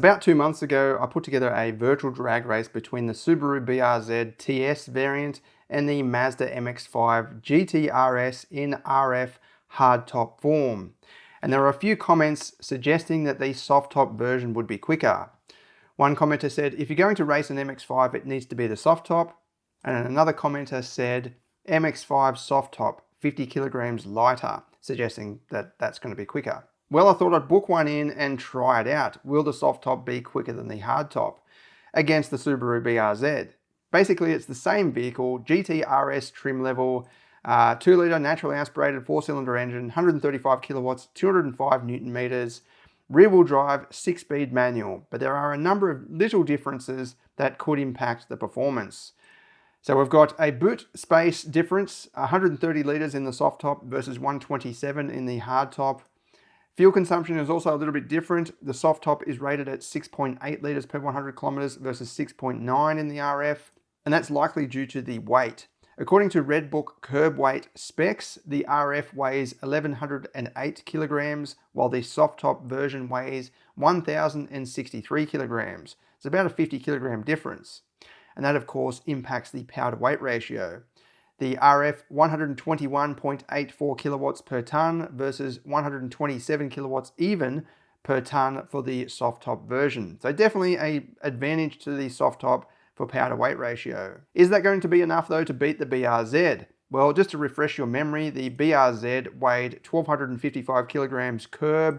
About 2 months ago, I put together a virtual drag race between the Subaru BRZ TS variant and the Mazda MX-5 GT-RS in RF hardtop form. And there were a few comments suggesting that the soft top version would be quicker. One commenter said, if you're going to race an MX-5, it needs to be the soft top. And another commenter said, MX-5 soft top, 50 kilograms lighter, suggesting that that's going to be quicker. Well, I thought I'd book one in and try it out. Will the soft top be quicker than the hard top against the Subaru BRZ? Basically, it's the same vehicle, GT-RS trim level, 2-litre naturally aspirated 4-cylinder engine, 135 kilowatts, 205 newton meters, rear-wheel drive, 6-speed manual. But there are a number of little differences that could impact the performance. So we've got a boot space difference, 130 litres in the soft top versus 127 in the hard top. Fuel consumption is also a little bit different. The soft top is rated at 6.8 litres per 100 kilometres versus 6.9 in the RF, and that's likely due to the weight. According to Redbook Kerb weight specs, the RF weighs 1,108 kilograms, while the soft top version weighs 1,063 kilograms. It's about a 50 kilogram difference. And that of course impacts the power to weight ratio. The RF 121.84 kilowatts per tonne versus 127 kilowatts even per tonne for the soft top version. So definitely an advantage to the soft top for power to weight ratio. Is that going to be enough though to beat the BRZ? Well, just to refresh your memory, the BRZ weighed 1,255 kilograms Kerb,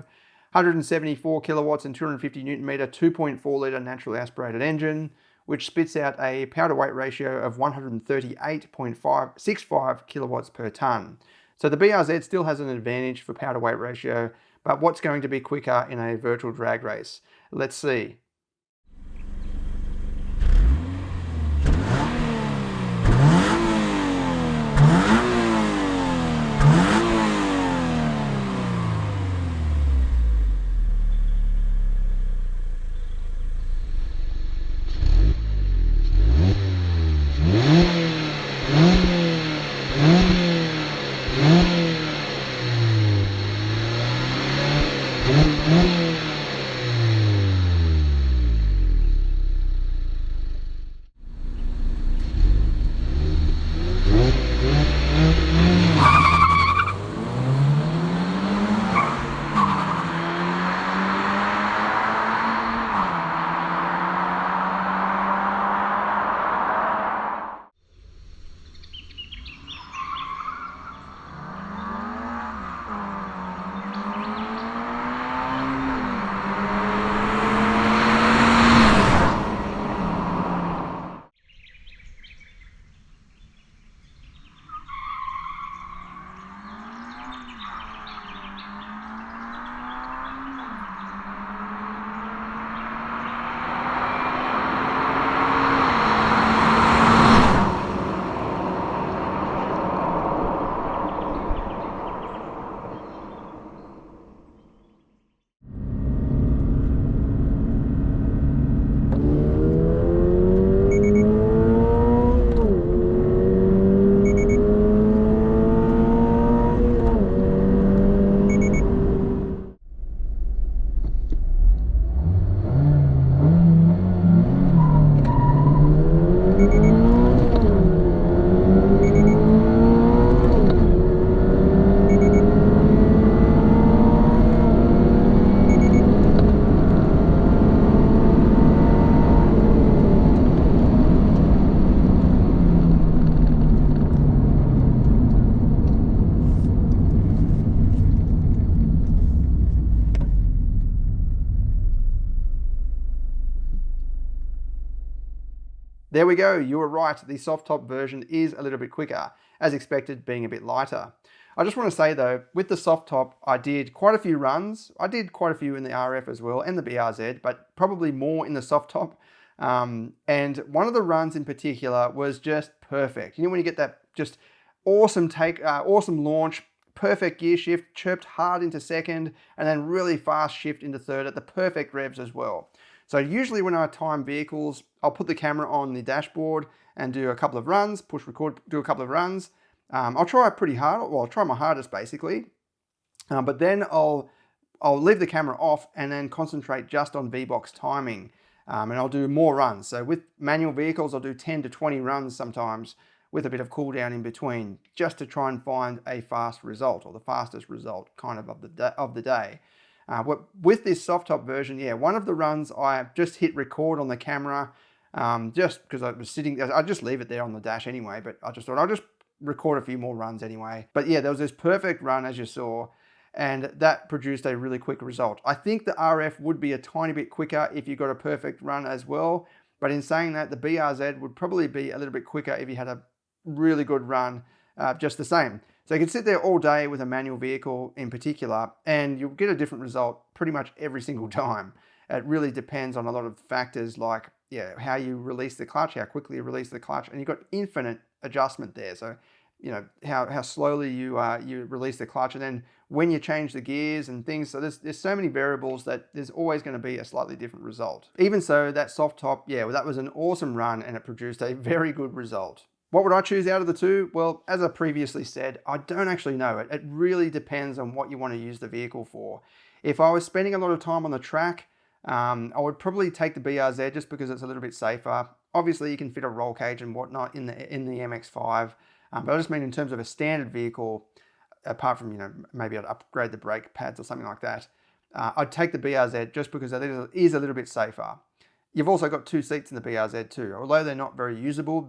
174 kilowatts and 250 newton meter, 2.4 litre naturally aspirated engine, which spits out a power to weight ratio of 138.65 kilowatts per tonne. So the BRZ still has an advantage for power to weight ratio, but what's going to be quicker in a virtual drag race? Let's see. There we go, you were right, the soft top version is a little bit quicker, as expected being a bit lighter. I just want to say though, with the soft top, I did quite a few runs. I did quite a few in the RF as well, and the BRZ, but probably more in the soft top. And one of the runs in particular was just perfect. You know when you get that just awesome awesome launch, perfect gear shift, chirped hard into second, and then really fast shift into third at the perfect revs as well. So usually when I time vehicles, I'll put the camera on the dashboard and do a couple of runs, push record, do a couple of runs. I'll try pretty hard, well, I'll try my hardest basically, but then I'll I'll leave the camera off and then concentrate just on V-Box timing. And I'll do more runs. So with manual vehicles, I'll do 10 to 20 runs sometimes with a bit of cool down in between, just to try and find a fast result, or the fastest result kind of the day. With this soft top version, yeah, one of the runs I just hit record on the camera, just because I was sitting, I just leave it there on the dash anyway, but I just thought I'll just record a few more runs anyway. But yeah, there was this perfect run as you saw, and that produced a really quick result. I think the RF would be a tiny bit quicker if you got a perfect run as well, but in saying that, the BRZ would probably be a little bit quicker if you had a really good run just the same. So you can sit there all day with a manual vehicle in particular, and you'll get a different result pretty much every single time. It really depends on a lot of factors like, yeah, how you release the clutch, how quickly you release the clutch, and you've got infinite adjustment there. So, you know, how slowly you release the clutch, and then when you change the gears and things. So there's so many variables that there's always going to be a slightly different result. Even so, that soft top, yeah, well, that was an awesome run and it produced a very good result. What would I choose out of the two? Well, as I previously said, I don't actually know. It really depends on what you want to use the vehicle for. If I was spending a lot of time on the track, I would probably take the BRZ just because it's a little bit safer. Obviously, you can fit a roll cage and whatnot in the MX-5, but I just mean in terms of a standard vehicle, apart from, you know, maybe I'd upgrade the brake pads or something like that, I'd take the BRZ just because it is a little bit safer. You've also got 2 seats in the BRZ too. Although they're not very usable,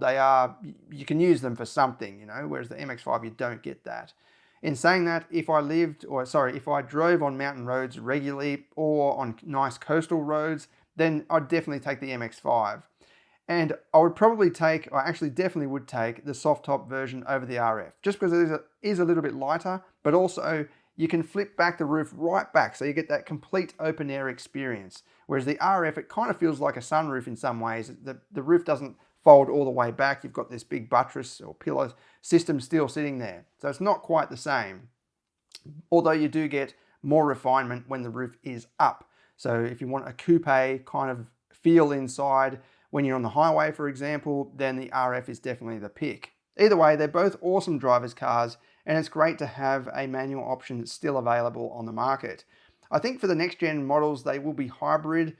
you can use them for something, you know, whereas the MX-5, you don't get that. In saying that, if I drove on mountain roads regularly or on nice coastal roads, then I'd definitely take the MX-5. And I would probably definitely would take the soft top version over the RF, just because it is a little bit lighter, but also you can flip back the roof right back, so you get that complete open air experience. Whereas the RF, it kind of feels like a sunroof in some ways. The roof doesn't fold all the way back. You've got this big buttress or pillar system still sitting there. So it's not quite the same, although you do get more refinement when the roof is up. So if you want a coupe kind of feel inside when you're on the highway, for example, then the RF is definitely the pick. Either way, they're both awesome driver's cars, and it's great to have a manual option that's still available on the market. I think for the next gen models, they will be hybrid,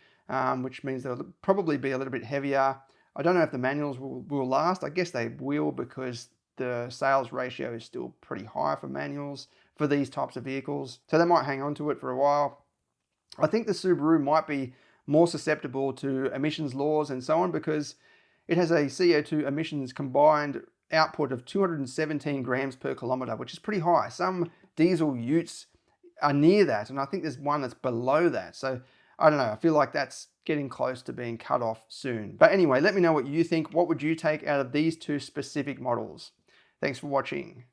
which means they'll probably be a little bit heavier. I don't know if the manuals will last. I guess they will, because the sales ratio is still pretty high for manuals for these types of vehicles. So they might hang on to it for a while. I think the Subaru might be more susceptible to emissions laws and so on, because it has a CO2 emissions combined output of 217 grams per kilometre, which is pretty high. Some diesel utes are near that, and I think there's one that's below that. So I don't know, I feel like that's getting close to being cut off soon. But anyway, let me know what you think. What would you take out of these two specific models? Thanks for watching.